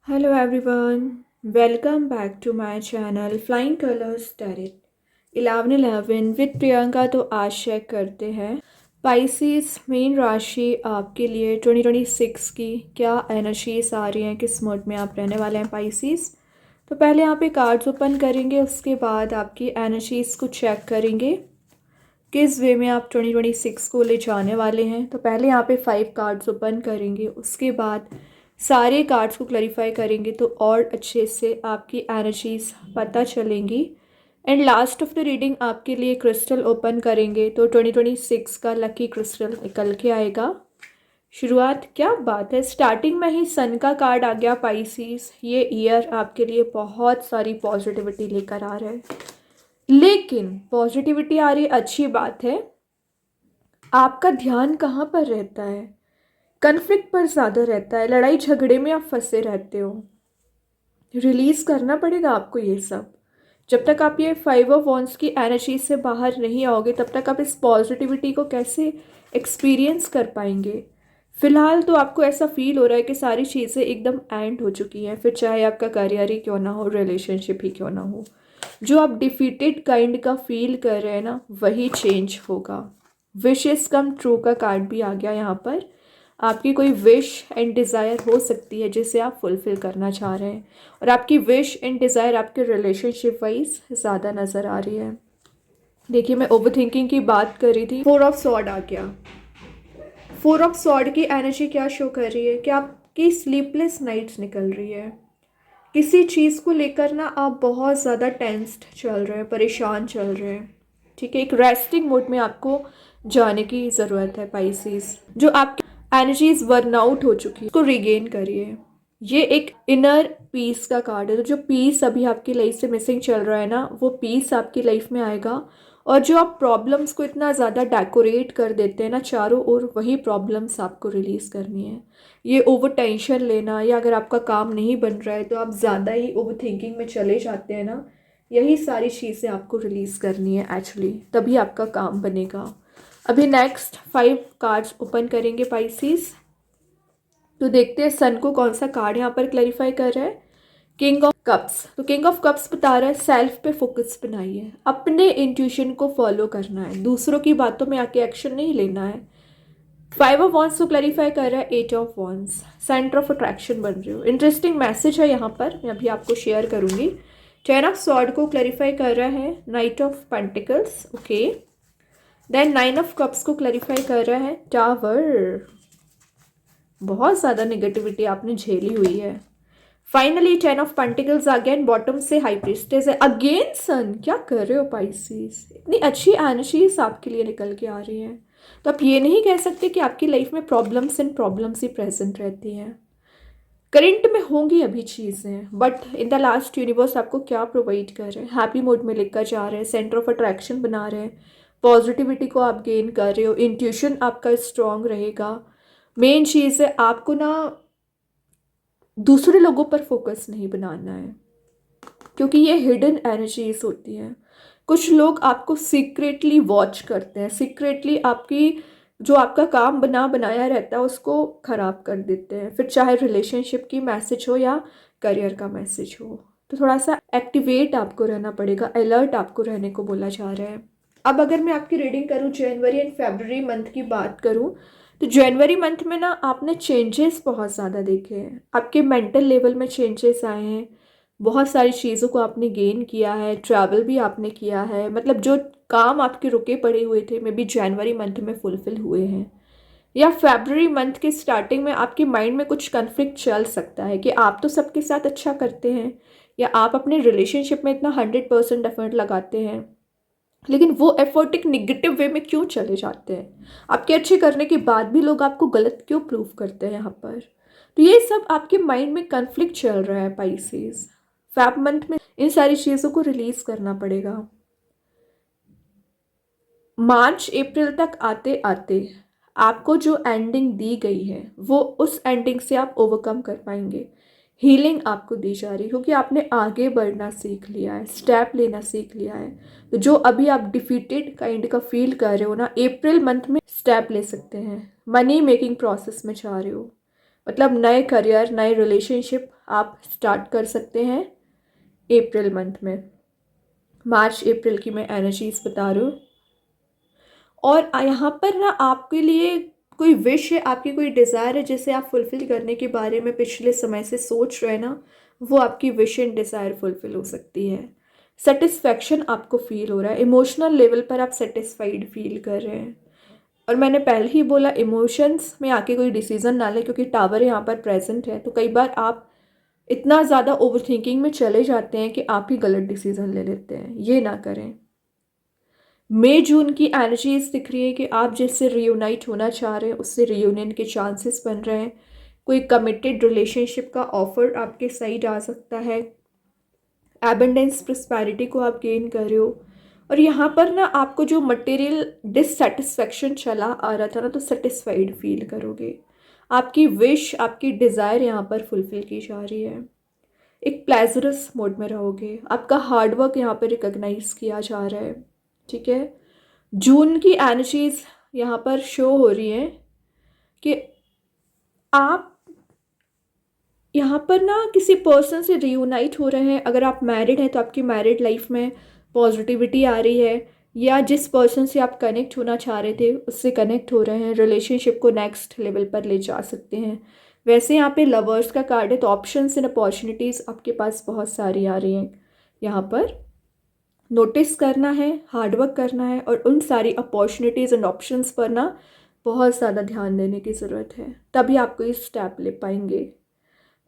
Hello everyone, welcome back to my channel Flying Colors Tarot 1111 with Priyanka. तो आज check करते हैं पाइसेस मेन राशि आपके लिए 2026 की क्या एनर्जीज आ रही हैं, किस मोड में आप रहने वाले हैं पाइसेस। तो पहले यहाँ पे कार्ड्स ओपन करेंगे, उसके बाद आपकी एनर्जीज को चेक करेंगे किस वे में आप 2026 को ले जाने वाले हैं। तो पहले यहाँ पे 5 कार्ड्स ओपन करेंगे, उसके बाद सारे कार्ड्स को क्लैरिफाई करेंगे तो और अच्छे से आपकी एनर्जीज पता चलेंगी। And last of the reading आपके लिए क्रिस्टल ओपन करेंगे तो 2026 का लकी क्रिस्टल निकल के आएगा। शुरुआत, क्या बात है, स्टार्टिंग में ही सन का कार्ड आ गया पाइसीस। ये ईयर आपके लिए बहुत सारी पॉजिटिविटी लेकर आ रहा है, लेकिन पॉजिटिविटी आ रही अच्छी बात है। आपका ध्यान कहाँ पर रहता है? कन्फ्लिक्ट पर ज़्यादा रहता है, लड़ाई झगड़े में आप फंसे रहते हो। रिलीज़ करना पड़ेगा आपको ये सब। जब तक आप ये 5 ऑफ वॉन्ड्स की एनर्जी से बाहर नहीं आओगे तब तक आप इस पॉजिटिविटी को कैसे एक्सपीरियंस कर पाएंगे। फिलहाल तो आपको ऐसा फील हो रहा है कि सारी चीज़ें एकदम एंड हो चुकी हैं, फिर चाहे आपका करियर ही क्यों ना हो, रिलेशनशिप ही क्यों ना हो। जो आप डिफीटेड काइंड का फील कर रहे हैं ना, वही चेंज होगा। विशेस कम ट्रू का कार्ड भी आ गया यहाँ पर। आपकी कोई विश एंड डिज़ायर हो सकती है जिसे आप फुलफ़िल करना चाह रहे हैं, और आपकी विश एंड डिज़ायर आपके रिलेशनशिप वाइज ज़्यादा नज़र आ रही है। देखिए, मैं ओवर थिंकिंग की बात कर रही थी, 4 ऑफ सॉर्ड आ गया। 4 ऑफ सॉर्ड की एनर्जी क्या शो कर रही है कि आपकी स्लीपलेस नाइट्स निकल रही है। किसी चीज़ को लेकर ना आप बहुत ज़्यादा टेंस्ड चल रहे हैं, परेशान चल रहे हैं। ठीक है, एक रेस्टिंग मोड में आपको जाने की ज़रूरत है पाइसेस। जो आपकी एनर्जीज बर्नआउट हो चुकी है उसको रिगेन करिए। ये एक इनर पीस का कार्ड है। तो जो पीस अभी आपकी लाइफ से मिसिंग चल रहा है ना, वो पीस आपकी लाइफ में आएगा। और जो आप प्रॉब्लम्स को इतना ज़्यादा डेकोरेट कर देते हैं ना चारों ओर, वही प्रॉब्लम्स आपको रिलीज़ करनी है। ये ओवर टेंशन लेना, या अगर आपका काम नहीं बन रहा है तो आप ज़्यादा ही ओवर थिंकिंग में चले जाते हैं ना, यही सारी चीज़ें आपको रिलीज़ करनी है एक्चुअली, तभी आपका काम बनेगा। अभी नेक्स्ट 5 कार्ड्स ओपन करेंगे पाइसीस। तो देखते हैं सन को कौन सा कार्ड यहाँ पर क्लैरिफाई कर रहा है। King of cups. तो किंग ऑफ कप्स बता रहा है सेल्फ पे फोकस बनाइए, अपने इंट्यूशन को फॉलो करना है, दूसरों की बातों में आके एक्शन नहीं लेना है। 5 ऑफ वॉन्ड्स को क्लैरिफाई कर रहा है 8 of wands. Centre of attraction बन रही हो। इंटरेस्टिंग मैसेज है यहाँ पर, मैं अभी आपको शेयर करूंगी। 10 ऑफ सॉर्ड को क्लैरिफाई कर रहा है knight of pentacles. Okay, then 9 of cups को क्लैरिफाई कर रहा है टावर। बहुत ज़्यादा नेगेटिविटी आपने झेली हुई है। Finally 10 of pentacles again bottom से हाई प्रीस्टेस है अगेन सन। क्या कर रहे हो पाइसीस, इतनी अच्छी एनर्जीज आपके लिए निकल के आ रही हैं। तो आप ये नहीं कह सकते कि आपकी लाइफ में problems and problems he present रहती हैं। करंट में होंगी अभी चीज़ें, but in the last universe आपको क्या प्रोवाइड कर रहे हैं, हैप्पी मोड में लेकर जा रहे हैं, सेंटर ऑफ अट्रैक्शन बना रहे हैं, पॉजिटिविटी को आप गेन कर रहे हो, इंट्यूशन आपका स्ट्रांग रहेगा। मेन चीज़ है आपको ना दूसरे लोगों पर फोकस नहीं बनाना है, क्योंकि ये हिडन एनर्जीज होती हैं। कुछ लोग आपको सीक्रेटली वॉच करते हैं, सीक्रेटली आपकी जो आपका काम बना बनाया रहता है उसको ख़राब कर देते हैं, फिर चाहे रिलेशनशिप की मैसेज हो या करियर का मैसेज हो। तो थोड़ा सा एक्टिवेट आपको रहना पड़ेगा, अलर्ट आपको रहने को बोला जा रहा है। अब अगर मैं आपकी रीडिंग करूँ जनवरी एंड फरवरी मंथ की बात करूँ, तो जनवरी मंथ में ना आपने चेंजेस बहुत ज़्यादा देखे हैं। आपके मेंटल लेवल में चेंजेस आए हैं, बहुत सारी चीज़ों को आपने गेन किया है, ट्रैवल भी आपने किया है। मतलब जो काम आपके रुके पड़े हुए थे मे बी जनवरी मंथ में फुलफिल हुए हैं। या फरवरी मंथ के स्टार्टिंग में आपके माइंड में कुछ कन्फ्लिक्ट चल सकता है कि आप तो सबके साथ अच्छा करते हैं, या आप अपने रिलेशनशिप में इतना 100% एफर्ट लगाते हैं, लेकिन वो एफर्ट एक निगेटिव वे में क्यों चले जाते हैं। आपके अच्छे करने के बाद भी लोग आपको गलत क्यों प्रूव करते हैं यहाँ पर। तो ये सब आपके माइंड में कन्फ्लिक्ट चल रहा है पाइसेस। फैब मंथ में इन सारी चीज़ों को रिलीज करना पड़ेगा। मार्च अप्रैल तक आते आते आपको जो एंडिंग दी गई है वो उस एंडिंग से आप ओवरकम कर पाएंगे। हीलिंग आपको दी जा रही है क्योंकि आपने आगे बढ़ना सीख लिया है, स्टेप लेना सीख लिया है। तो जो अभी आप डिफीटेड काइंड का फील कर रहे हो ना, अप्रैल मंथ में स्टेप ले सकते हैं। मनी मेकिंग प्रोसेस में जा रहे हो, मतलब नए करियर, नए रिलेशनशिप आप स्टार्ट कर सकते हैं अप्रैल मंथ में। मार्च अप्रैल की मैं एनर्जीज बता रही हूँ। और यहाँ पर ना आपके लिए कोई विश है, आपकी कोई डिज़ायर है जिसे आप फुलफ़िल करने के बारे में पिछले समय से सोच रहे हैं ना, वो आपकी विश एंड डिज़ायर फुलफ़िल हो सकती है। सेटिस्फैक्शन आपको फील हो रहा है, इमोशनल लेवल पर आप सेटिस्फाइड फील कर रहे हैं। और मैंने पहले ही बोला इमोशंस में आके कोई डिसीज़न ना लें, क्योंकि टावर यहाँ पर प्रेजेंट है। तो कई बार आप इतना ज़्यादा ओवर थिंकिंग में चले जाते हैं कि आप ही गलत डिसीज़न ले लेते हैं, ये ना करें। मई जून की एनर्जीज दिख रही है कि आप जिससे रियूनाइट होना चाह रहे हैं उससे रियूनियन के चांसेस बन रहे हैं। कोई कमिटेड रिलेशनशिप का ऑफर आपके साइड आ सकता है। एबंडेंस प्रॉस्पेरिटी को आप गेन कर रहे हो। और यहाँ पर ना आपको जो मटेरियल डिससेटिस्फेक्शन चला आ रहा था ना, तो सेटिस्फाइड फील करोगे। आपकी विश, आपकी डिज़ायर यहाँ पर फुलफिल की जा रही है। एक प्लेजरस मोड में रहोगे। आपका हार्डवर्क यहाँ पर रिकॉग्नाइज किया जा रहा है। ठीक है। जून की एनर्जीज यहाँ पर शो हो रही है कि आप यहाँ पर ना किसी पर्सन से रियूनाइट हो रहे हैं। अगर आप मैरिड हैं तो आपकी मैरिड लाइफ में पॉजिटिविटी आ रही है, या जिस पर्सन से आप कनेक्ट होना चाह रहे थे उससे कनेक्ट हो रहे हैं, रिलेशनशिप को नेक्स्ट लेवल पर ले जा सकते हैं। वैसे यहाँ पे लवर्स का कार्ड है, तो ऑप्शंस एंड अपॉर्चुनिटीज़ आपके पास बहुत सारी आ रही हैं। यहाँ पर नोटिस करना है, हार्डवर्क करना है, और उन सारी अपॉर्चुनिटीज़ एंड ऑप्शंस पर ना बहुत ज़्यादा ध्यान देने की ज़रूरत है, तभी आप कोई स्टेप ले पाएंगे।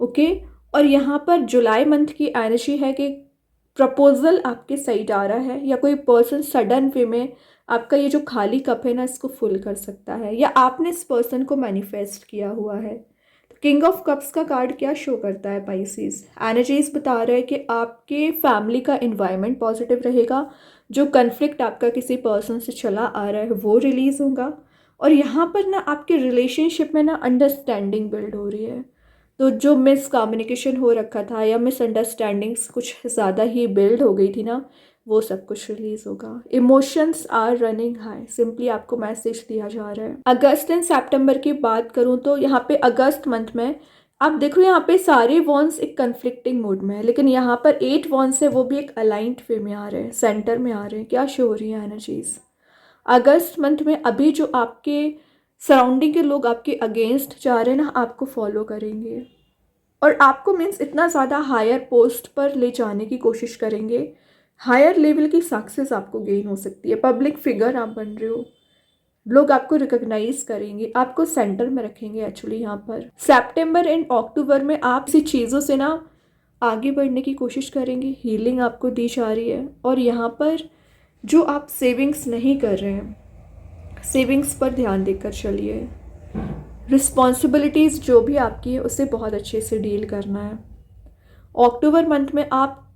ओके। और यहाँ पर जुलाई मंथ की एनर्जी है कि प्रपोजल आपके साइड आ रहा है, या कोई पर्सन सडन वे में आपका ये जो खाली कप है ना इसको फुल कर सकता है, या आपने इस पर्सन को मैनिफेस्ट किया हुआ है। तो किंग ऑफ कप्स का कार्ड क्या शो करता है पाइसेस? एनर्जीज बता रहा है कि आपके फैमिली का इन्वायरमेंट पॉजिटिव रहेगा। जो कन्फ्लिक्ट आपका किसी पर्सन से चला आ रहा है वो रिलीज होगा। और यहाँ पर ना आपके रिलेशनशिप में ना अंडरस्टैंडिंग बिल्ड हो रही है। तो जो मिसकम्युनिकेशन हो रखा था या मिसअंडरस्टैंडिंग्स कुछ ज़्यादा ही बिल्ड हो गई थी ना, वो सब कुछ रिलीज होगा। Emotions are running high, simply आपको मैसेज दिया जा रहा है। अगस्त एंड सितंबर की बात करूँ तो यहाँ पे अगस्त मंथ में आप देख रहे हो यहाँ पे सारे वॉन्स एक कन्फ्लिक्टिंग मूड में है, लेकिन यहाँ पर 8 वॉन्स है वो भी एक अलाइंड वे में आ रहे हैं, सेंटर में आ रहे हैं। क्या शो हो रही है एनर्जीज? अगस्त मंथ में अभी जो आपके सराउंडिंग के लोग आपके अगेंस्ट जा रहे हैं ना, आपको फॉलो करेंगे और आपको मीन्स इतना ज़्यादा हायर पोस्ट पर ले जाने की कोशिश करेंगे। हायर लेवल की सक्सेस आपको गेन हो सकती है। पब्लिक फिगर आप बन रहे हो, लोग आपको रिकॉग्नाइज करेंगे, आपको सेंटर में रखेंगे। एक्चुअली यहाँ पर सितंबर एंड अक्टूबर में आप इसी चीज़ों से ना आगे बढ़ने की कोशिश करेंगे। हीलिंग आपको दी जा रही है। और यहाँ पर जो आप सेविंग्स नहीं कर रहे हैं, सेविंग्स पर ध्यान देकर चलिए। रिस्पॉन्सिबिलिटीज़ जो भी आपकी है उसे बहुत अच्छे से डील करना है। अक्टूबर मंथ में आप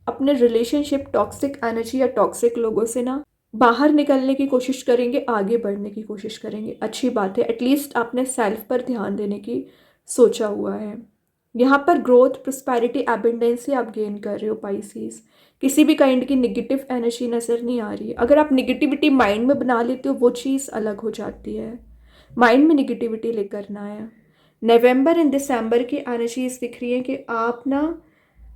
अपने रिलेशनशिप टॉक्सिक एनर्जी या टॉक्सिक लोगों से ना बाहर निकलने की कोशिश करेंगे, आगे बढ़ने की कोशिश करेंगे। अच्छी बात है, एटलीस्ट आपने सेल्फ पर ध्यान देने की सोचा हुआ है। यहाँ पर ग्रोथ, प्रॉस्पेरिटी, एबंडेंसी आप गेन कर रहे हो पाइसेस। किसी भी काइंड की निगेटिव एनर्जी नज़र नहीं आ रही है। अगर आप निगेटिविटी माइंड में बना लेते हो वो चीज़ अलग हो जाती है। माइंड में निगेटिविटी लेकर ना आया। नवंबर एंड दिसंबर की एनर्जीज दिख रही है कि आप ना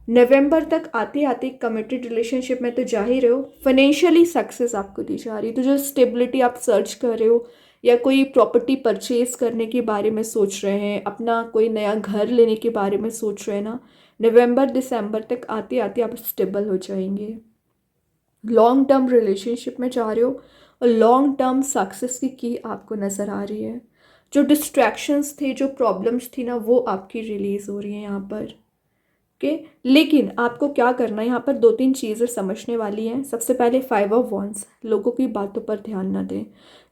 नवंबर तक आते आते कमिटेड रिलेशनशिप में तो जा ही रहे हो, फाइनेंशियली सक्सेस आपको दी जा रही है। तो जो स्टेबिलिटी आप सर्च कर रहे हो, या कोई प्रॉपर्टी परचेज करने के बारे में सोच रहे हैं, अपना कोई नया घर लेने के बारे में सोच रहे हैं ना, नवंबर दिसंबर तक आते आते आप स्टेबल हो जाएंगे। लॉन्ग टर्म रिलेशनशिप में जा रहे हो और लॉन्ग टर्म सक्सेस की आपको नज़र आ रही है। जो डिस्ट्रैक्शंस थे, जो प्रॉब्लम्स थी ना, वो आपकी रिलीज़ हो रही हैं यहाँ पर। ओके। लेकिन आपको क्या करना है, यहाँ पर 2-3 चीज़ें समझने वाली हैं। सबसे पहले 5 ऑफ वॉन्ड्स, लोगों की बातों पर ध्यान ना दें।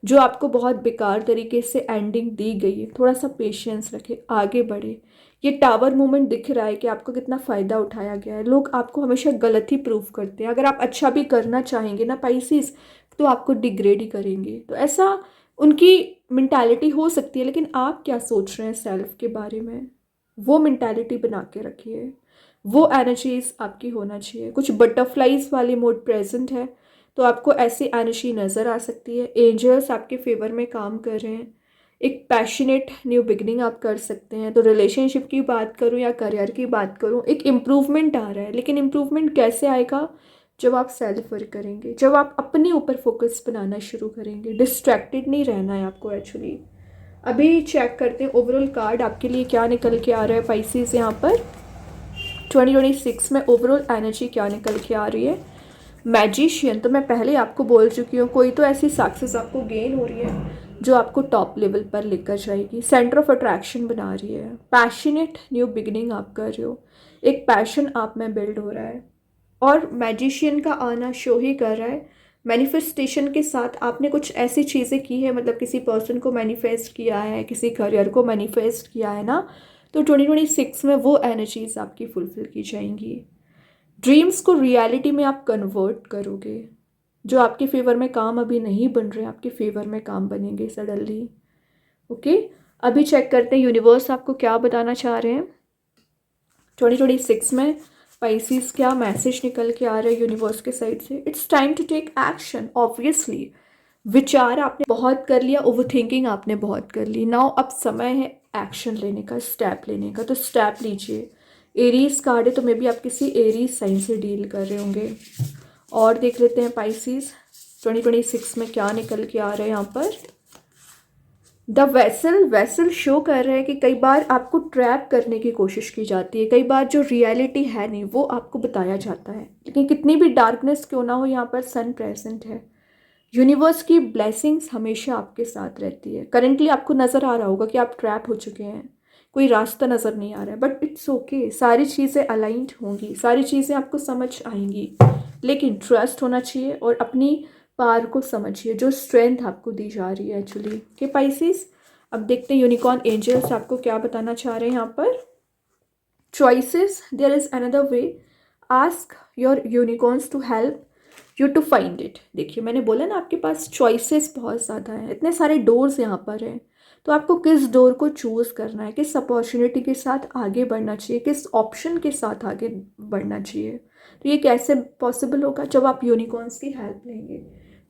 जो आपको बहुत बेकार तरीके से एंडिंग दी गई है, थोड़ा सा पेशेंस रखें, आगे बढ़े। ये टावर मूवमेंट दिख रहा है कि आपको कितना फ़ायदा उठाया गया है। लोग आपको हमेशा गलत ही प्रूफ करते हैं। अगर आप अच्छा भी करना चाहेंगे ना पाइसेस, तो आपको डिग्रेड ही करेंगे। तो ऐसा उनकी मेंटालिटी हो सकती है, लेकिन आप क्या सोच रहे हैं सेल्फ के बारे में, वो मेंटालिटी बना के रखिए। वो एनर्जीज आपकी होना चाहिए। कुछ बटरफ्लाइज वाली मोड प्रेजेंट है, तो आपको ऐसी एनर्जी नज़र आ सकती है। एंजल्स आपके फेवर में काम कर रहे हैं। एक पैशनेट न्यू बिगनिंग आप कर सकते हैं। तो रिलेशनशिप की बात करूँ या करियर की बात करूँ, एक इम्प्रूवमेंट आ रहा है। लेकिन इम्प्रूवमेंट कैसे आएगा? जब आप सेल्फ वर्क करेंगे, जब आप अपने ऊपर फोकस बनाना शुरू करेंगे। डिस्ट्रैक्टेड नहीं रहना है आपको एक्चुअली। अभी चेक करते हैं ओवरऑल कार्ड आपके लिए क्या निकल के आ रहा है पाइसेस। यहाँ पर 2026 में ओवरऑल एनर्जी क्या निकल के आ रही है? मैजिशियन। तो मैं पहले आपको बोल चुकी हूँ, कोई तो ऐसी सक्सेस आपको गेन हो रही है जो आपको टॉप लेवल पर लेकर जाएगी, सेंटर ऑफ अट्रैक्शन बना रही है। पैशनेट न्यू बिगिनिंग आप कर रहे हो, एक पैशन आप में बिल्ड हो रहा है। और मैजिशियन का आना शो ही कर रहा है मैनिफेस्टेशन के साथ। आपने कुछ ऐसी चीज़ें की है, मतलब किसी पर्सन को मैनिफेस्ट किया है, किसी करियर को मैनिफेस्ट किया है ना, तो 2026 में वो एनर्जीज आपकी फुलफिल की जाएंगी। ड्रीम्स को रियलिटी में आप कन्वर्ट करोगे। जो आपके फेवर में काम अभी नहीं बन रहे, आपके फेवर में काम बनेंगे सडनली। ओके, अभी चेक करते हैं यूनिवर्स आपको क्या बताना चाह रहे हैं 2026 में। पाइसिस क्या मैसेज निकल के आ रहा है यूनिवर्स के साइड से? It's time to take action. Obviously विचार आपने बहुत कर लिया, ओवर थिंकिंग आपने बहुत कर ली। नाउ अब समय है एक्शन लेने का, स्टेप लेने का। तो स्टेप लीजिए। एरीज कार्ड है, तो मे बी आप किसी एरीज साइन से डील कर रहे होंगे। और देख लेते हैं पाइसिस 2026 में क्या निकल के आ रहा है यहाँ पर। द वेसल शो कर रहा है कि कई बार आपको ट्रैप करने की कोशिश की जाती है। कई बार जो रियलिटी है नहीं वो आपको बताया जाता है, लेकिन कितनी भी डार्कनेस क्यों ना हो, यहाँ पर सन प्रेजेंट है। यूनिवर्स की ब्लेसिंग्स हमेशा आपके साथ रहती है। करेंटली आपको नज़र आ रहा होगा कि आप ट्रैप हो चुके हैं, कोई रास्ता नज़र नहीं आ रहा है, बट इट्स ओके। सारी चीज़ें अलाइंड होंगी, सारी चीज़ें आपको समझ आएंगी। लेकिन ट्रस्ट होना चाहिए और अपनी पार को समझिए, जो स्ट्रेंथ आपको दी जा रही है एक्चुअली के पाइसिस। अब देखते हैं यूनिकॉर्न एंजल्स आपको क्या बताना चाह रहे हैं यहाँ पर। Choices, there is another way. Ask your unicorns to help you to find it. देखिए मैंने बोला ना, आपके पास चॉइसेस बहुत ज़्यादा हैं, इतने सारे डोर्स यहाँ पर हैं। तो आपको किस डोर को चूज़ करना है, किस अपॉर्चुनिटी के साथ आगे बढ़ना चाहिए, किस ऑप्शन के साथ आगे बढ़ना चाहिए। तो ये कैसे पॉसिबल होगा? जब आप यूनिकॉर्न्स की हेल्प लेंगे।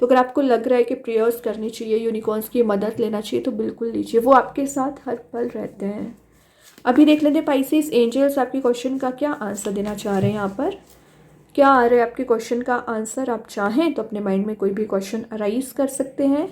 तो अगर आपको लग रहा है कि प्रेयर्स करनी चाहिए, यूनिकॉर्न्स की मदद लेना चाहिए, तो बिल्कुल लीजिए, वो आपके साथ हर पल रहते हैं। अभी देख लेते हैं पाइसेस एंजल्स आपके क्वेश्चन का क्या आंसर देना चाह रहे हैं। यहाँ पर क्या आ रहा है आपके क्वेश्चन का आंसर? आप चाहें तो अपने माइंड में कोई भी क्वेश्चन अराइज कर सकते हैं।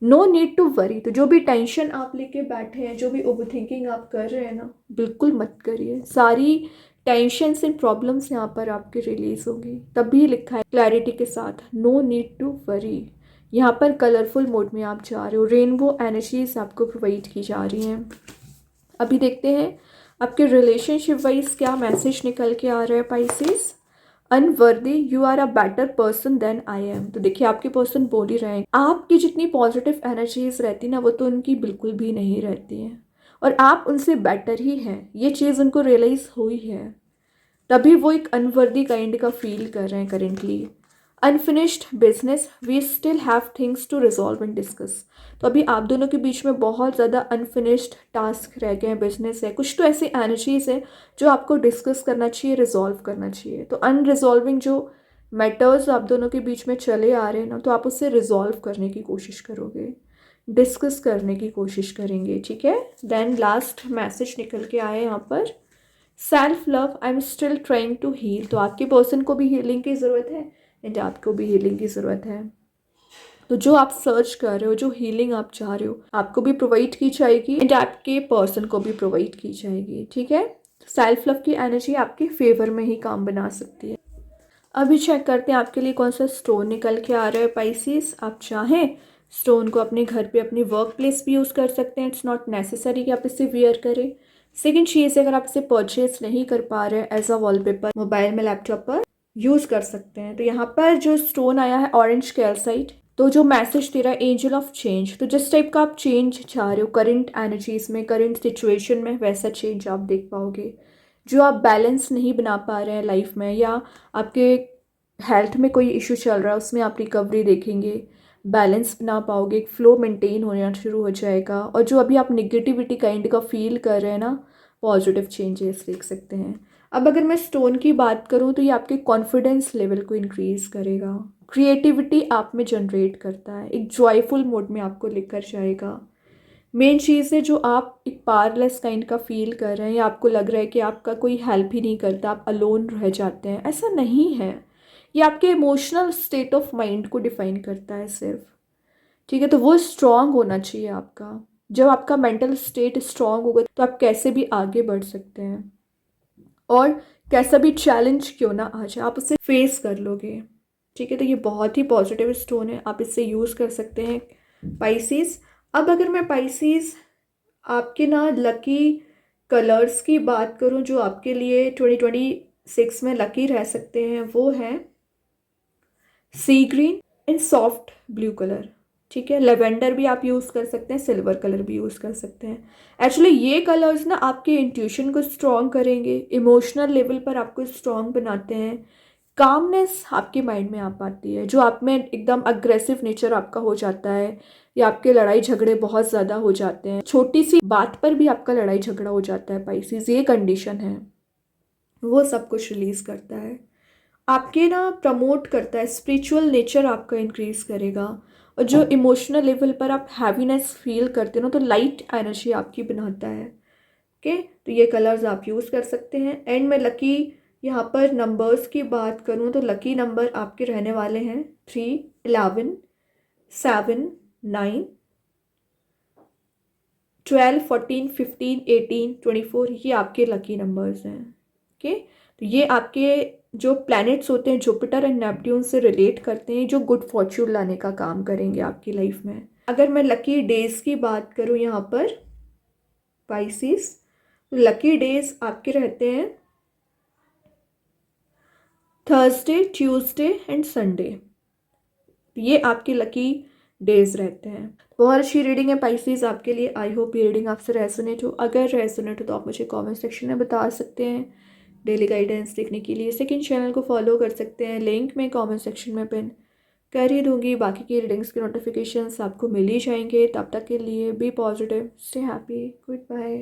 No need to worry. तो जो भी टेंशन आप लेके बैठे हैं, जो भी ओवर थिंकिंग आप कर रहे हैं ना, बिल्कुल मत करिए। सारी टेंशन्स एंड प्रॉब्लम्स यहाँ पर आपकी रिलीज होगी। तभी लिखा है क्लैरिटी के साथ, नो नीड टू वरी। यहाँ पर कलरफुल मोड में आप जा रहे हो, रेनबो एनर्जीज आपको प्रोवाइड की जा रही हैं। अभी देखते हैं आपके रिलेशनशिप वाइज क्या मैसेज निकल के आ रहा है pieces. Unworthy, you are a better person than I am. तो देखिए आपके पर्सन बोल ही रहे हैं, आपकी जितनी पॉजिटिव एनर्जीज रहती ना, वो तो उनकी बिल्कुल भी नहीं रहती हैं, और आप उनसे बेटर ही हैं। ये चीज़ उनको रियलाइज हुई है, तभी वो एक अनवर्दी काइंड का फील कर रहे हैं currently. Unfinished business, we still have things to resolve and discuss. तो अभी आप दोनों के बीच में बहुत ज़्यादा अनफिनिश्ड टास्क रह गए हैं, बिजनेस है, कुछ तो ऐसी एनर्जीज है जो आपको डिस्कस करना चाहिए, रिजॉल्व करना चाहिए। तो अनरिजॉल्विंग जो मैटर्स आप दोनों के बीच में चले आ रहे हैं ना, तो आप उससे रिजॉल्व करने की कोशिश करोगे, डिस्कस करने की कोशिश करेंगे, ठीक है। देन लास्ट मैसेज निकल के आए यहाँ पर, self love, I am still trying to heal. तो आपके पर्सन को भी हीलिंग की ज़रूरत है एंड आपको भी हीलिंग की ज़रूरत है। तो जो आप सर्च कर रहे हो, जो हीलिंग आप चाह रहे हो, आपको भी प्रोवाइड की जाएगी एंड आपके पर्सन को भी प्रोवाइड की जाएगी, ठीक है। सेल्फ लव की एनर्जी आपके फेवर में ही काम बना सकती है। अभी चेक करते हैं आपके लिए कौन सा स्टोन निकल के आ रहा है पाइसिस। आप चाहें स्टोन को अपने घर पे, अपने वर्क प्लेस भी यूज़ कर सकते हैं। इट्स नॉट नेसेसरी कि आप इसे वेयर करें। सेकेंड चीज़, अगर आप इसे परचेज नहीं कर पा रहे हैं, एज अ वॉलपेपर मोबाइल में, लैपटॉप पर यूज़ कर सकते हैं। तो यहाँ पर जो स्टोन आया है ऑरेंज कैल्साइट, तो जो मैसेज दे रहा है एंजल ऑफ चेंज। तो जिस टाइप का आप चेंज चाह रहे हो करंट एनर्जीज में, करंट सिचुएशन में, वैसा चेंज आप देख पाओगे। जो आप बैलेंस नहीं बना पा रहे हैं लाइफ में, या आपके हेल्थ में कोई इशू चल रहा है, उसमें आप रिकवरी देखेंगे, बैलेंस बना पाओगे, एक फ्लो मेंटेन होना शुरू हो जाएगा। और जो अभी आप निगेटिविटी काइंड का फील कर रहे हैं ना, पॉजिटिव चेंजेस देख सकते हैं। अब अगर मैं स्टोन की बात करूं, तो ये आपके कॉन्फिडेंस लेवल को इंक्रीज करेगा, क्रिएटिविटी आप में जनरेट करता है, एक जॉयफुल मोड में आपको लेकर जाएगा। मेन चीज़ है जो आप एक पावरलेस काइंड का फील कर रहे हैं या आपको लग रहा है कि आपका कोई हेल्प ही नहीं करता, आप अलोन रह जाते हैं, ऐसा नहीं है। ये आपके इमोशनल स्टेट ऑफ माइंड को डिफाइन करता है सिर्फ। ठीक है, तो वो स्ट्रांग होना चाहिए आपका। जब आपका मेंटल स्टेट स्ट्रांग होगा तो आप कैसे भी आगे बढ़ सकते हैं, और कैसा भी चैलेंज क्यों ना आ जाए आप उसे फेस कर लोगे। ठीक है, तो ये बहुत ही पॉजिटिव स्टोन है, आप इससे यूज़ कर सकते हैं पाइसिस। अब अगर मैं पाइसिस आपके ना लकी कलर्स की बात करूं जो आपके लिए 2026 में लकी रह सकते हैं, वो है sea green and soft blue colour. ठीक है, लेवेंडर भी आप यूज़ कर सकते हैं, सिल्वर कलर भी यूज़ कर सकते हैं। एक्चुअली ये कलर्स ना आपके इंट्यूशन को स्ट्रॉन्ग करेंगे, इमोशनल लेवल पर आपको स्ट्रॉन्ग बनाते हैं, कामनेस आपके माइंड में आ पाती है। जो आप में एकदम अग्रेसिव नेचर आपका हो जाता है, या आपके लड़ाई झगड़े बहुत ज़्यादा हो जाते हैं, छोटी सी बात पर भी आपका लड़ाई झगड़ा हो जाता है पाइसिस, ये कंडीशन है, वो सब कुछ रिलीज़ करता है, आपके ना प्रमोट करता है, स्पिरिचुअल नेचर आपका इंक्रीज करेगा। और जो इमोशनल लेवल पर आप हैवीनेस फील करते हो ना, तो लाइट एनर्जी आपकी बनाता है। ओके, तो ये कलर्स आप यूज़ कर सकते हैं। एंड में लकी यहाँ पर नंबर्स की बात करूँ तो लकी नंबर आपके रहने वाले हैं 3, 11, 7, 9, 12, 14, 15, 18, 24, ये आपके लकी नंबर्स हैं। ओके, तो ये आपके जो प्लैनेट्स होते हैं जुपिटर एंड नेपट्यून से रिलेट करते हैं, जो गुड फॉर्च्यून लाने का काम करेंगे आपकी लाइफ में। अगर मैं लकी डेज की बात करूँ यहाँ पर पाइसिस, तो लकी डेज आपके रहते हैं थर्सडे, ट्यूसडे एंड संडे। ये आपके लकी डेज रहते हैं। बहुत अच्छी रीडिंग है पाइसिस आपके लिए। आई होप ये रीडिंग आपसे रेजोनेट हो। अगर रेजोनेट हो तो आप मुझे कमेंट सेक्शन में बता सकते हैं। डेली गाइडेंस देखने के लिए सेकंड चैनल को फॉलो कर सकते हैं, लिंक मैं कमेंट सेक्शन में पिन कर ही दूंगी। बाकी की रीडिंग्स के नोटिफिकेशंस आपको मिल ही जाएंगे। तब तक के लिए be positive, stay happy, good bye.